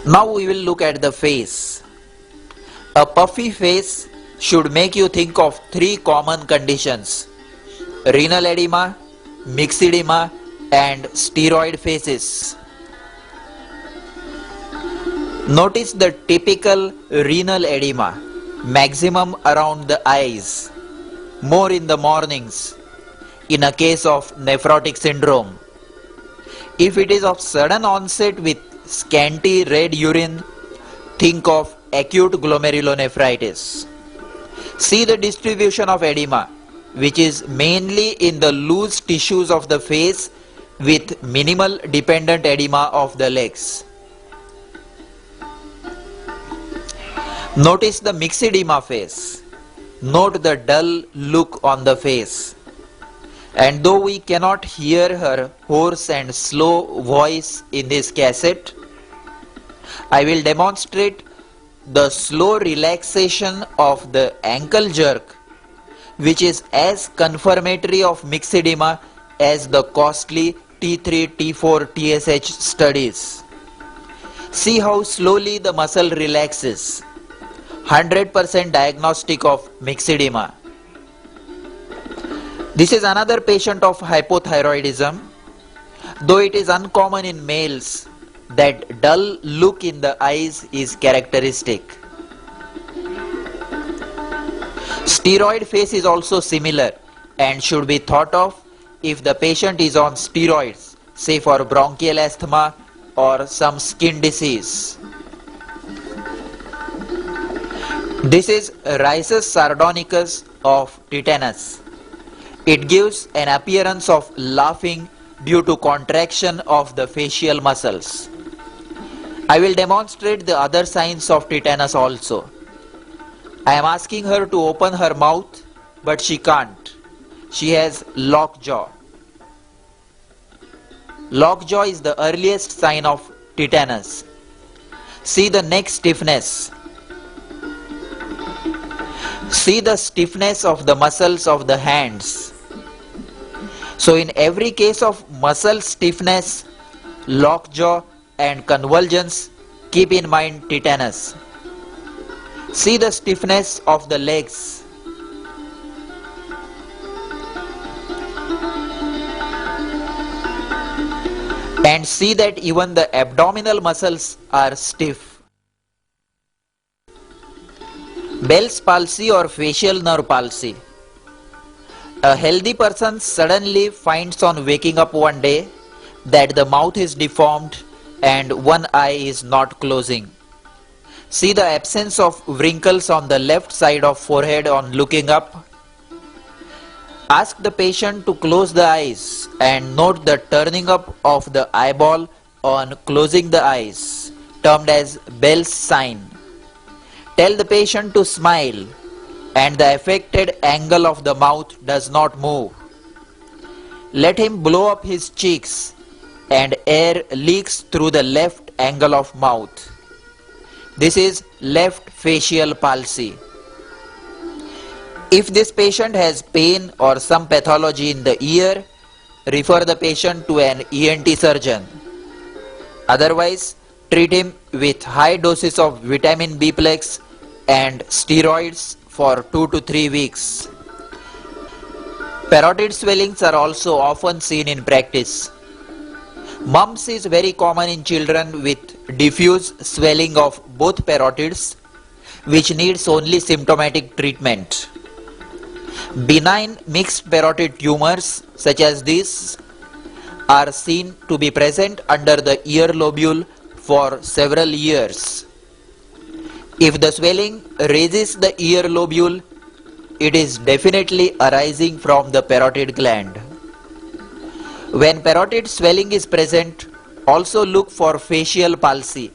Now we will look at the face. A puffy face should make you think of three common conditions: renal edema, myxedema, and steroid faces. Notice the typical renal edema, maximum around the eyes, more in the mornings, in a case of nephrotic syndrome. If it is of sudden onset with scanty red urine, think of acute glomerulonephritis. See the distribution of edema, which is mainly in the loose tissues of the face with minimal dependent edema of the legs. Notice the myxedema face. Note the dull look on the face. And though we cannot hear her hoarse and slow voice in this cassette, I will demonstrate the slow relaxation of the ankle jerk, which is as confirmatory of myxedema as the costly T3, T4, TSH studies. See how slowly the muscle relaxes. 100% diagnostic of myxedema. This is another patient of hypothyroidism. Though it is uncommon in males, that dull look in the eyes is characteristic. Steroid face is also similar and should be thought of if the patient is on steroids, say for bronchial asthma or some skin disease. This is Rhizus sardonicus of tetanus. It gives an appearance of laughing due to contraction of the facial muscles. I will demonstrate the other signs of tetanus also. I am asking her to open her mouth, but she can't. She has lockjaw. Lockjaw is the earliest sign of tetanus. See the neck stiffness. See the stiffness of the muscles of the hands. So in every case of muscle stiffness, lockjaw and convulsions, keep in mind tetanus. See the stiffness of the legs. And see that even the abdominal muscles are stiff. Bell's palsy or facial nerve palsy. A healthy person suddenly finds on waking up one day that the mouth is deformed and one eye is not closing. See the absence of wrinkles on the left side of forehead on looking up. Ask the patient to close the eyes and note the turning up of the eyeball on closing the eyes, termed as Bell's sign. Tell the patient to smile and the affected angle of the mouth does not move. Let him blow up his cheeks and air leaks through the left angle of mouth. This is left facial palsy. If this patient has pain or some pathology in the ear, refer the patient to an ENT surgeon. Otherwise, treat him with high doses of vitamin B-plex and steroids for 2 to 3 weeks. Parotid swellings are also often seen in practice. Mumps is very common in children with diffuse swelling of both parotids, which needs only symptomatic treatment. Benign mixed parotid tumors such as these are seen to be present under the ear lobule for several years. If the swelling raises the ear lobule, it is definitely arising from the parotid gland. When parotid swelling is present, also look for facial palsy,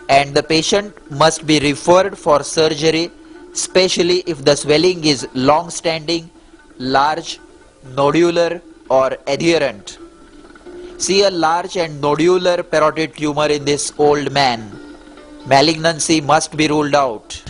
and the patient must be referred for surgery, especially if the swelling is long-standing, large, nodular or adherent. See a large and nodular parotid tumor in this old man. Malignancy must be ruled out.